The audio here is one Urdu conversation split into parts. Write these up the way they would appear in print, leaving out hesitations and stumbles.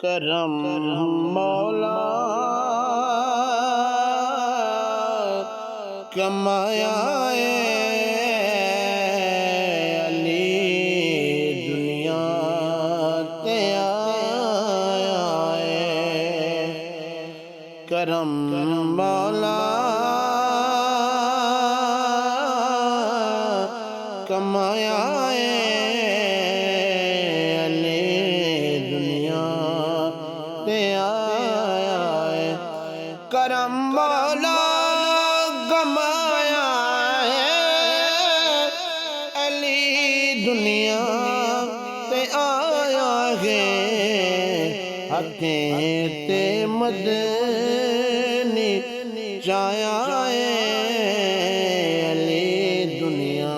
کرم مولا کمایا علی دنیا تے آیا کرم مولا کمایا کرم مولا کمایا علی دنیا تے آیا ہے ہتھیں تے مدنی چایا علی دنیا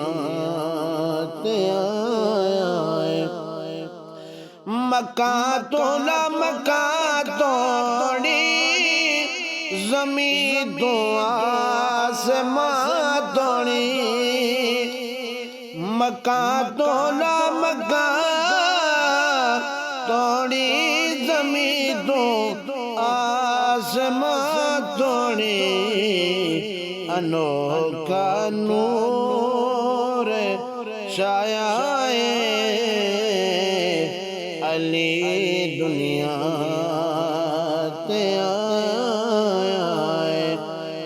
تے آیا مکان تو نہ مکان توڑی زمین تو آسمان توڑی مکان تو نہ مکان توڑی زمین تو آسمان توڑی انوکھا نور چھایا علی دنیا تے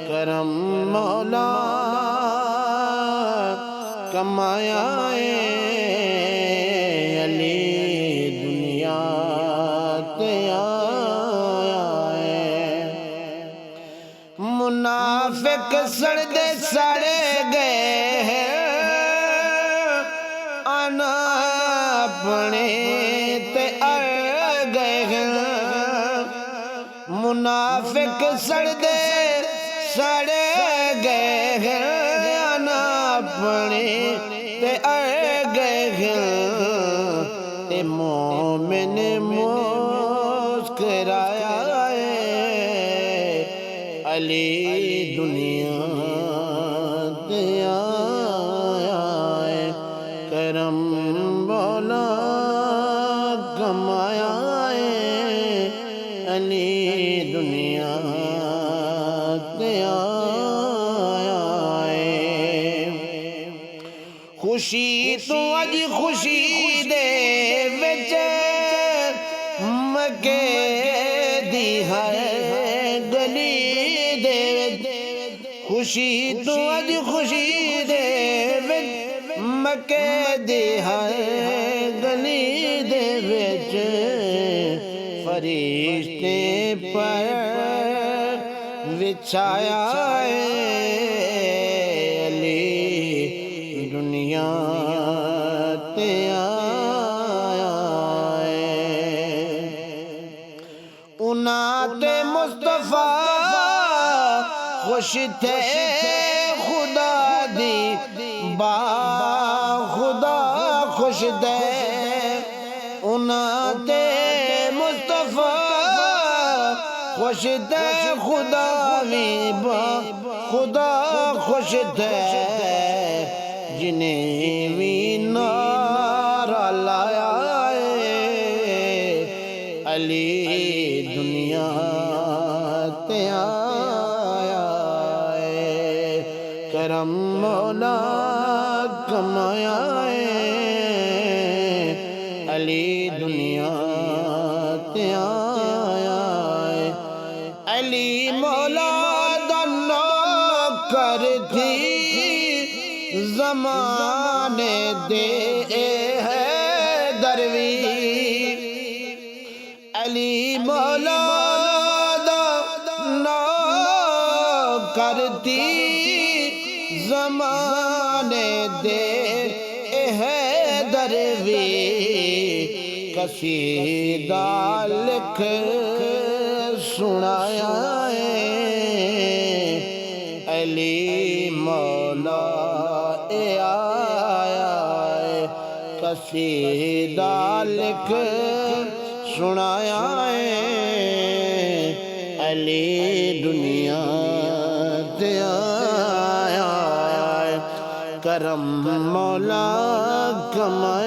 کرم مولا کمایا علی دنیا تے آیا منافق سڑدے سڑے گئے آنا اپنے تے اڑ گئے منافق سڑدے سڑے گئے ہیں نا اپنے تے اڑ گئے ہیں تے مومن مسکرایا علی دنیا تے آیا کرم مولا کمایا علی دنیا خوشی تو اج خوشی دے وچ مکے دی ہے گلی دے خوشی تو اج خوشی دے وچ مکے دی ہے گلی دے وچ فرشتے پر وچھایا علی دنیا تے آیا انہاں تے مصطفیٰ خوش تھے خدا دی با خدا خوش تھے انہاں تے خوش تھے خدا بھی با خدا خوش تھے جنہیں بھی نعرہ لایا علی دنیا تے آیا کرم مولا کمایا علی دنیا تے آیا علی مولا دا نوکر تھی زمانے دے ہے دروی علی مولا دا نوکر تھی زمانے دے ہے دروی قصیدہ لکھ سنایا علی مولا اے آیا قصیدہ لکھ سنایا علی دنیا تے آیا کرم مولا کما